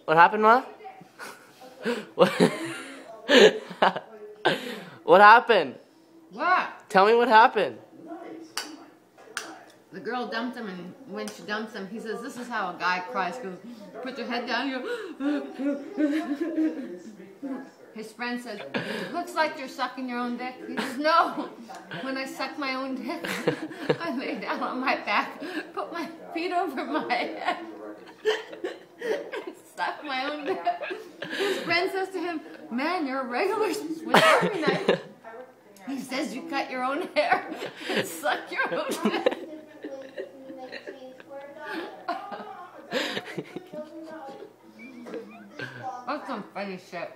What happened, Ma? What? What happened? What? Tell me what happened. The girl dumped him, and when she dumps him, he says, "This is how a guy cries." Goes, put your head down. You go. His friend says, "Looks like you're sucking your own dick." He says, "No. When I suck my own dick, I lay down on my back, put my feet over my head, and suck my own dick." His friend says to him, "Man, you're a regular Swiss Army knife." He says, "You cut your own hair and suck your own dick." That's some funny shit.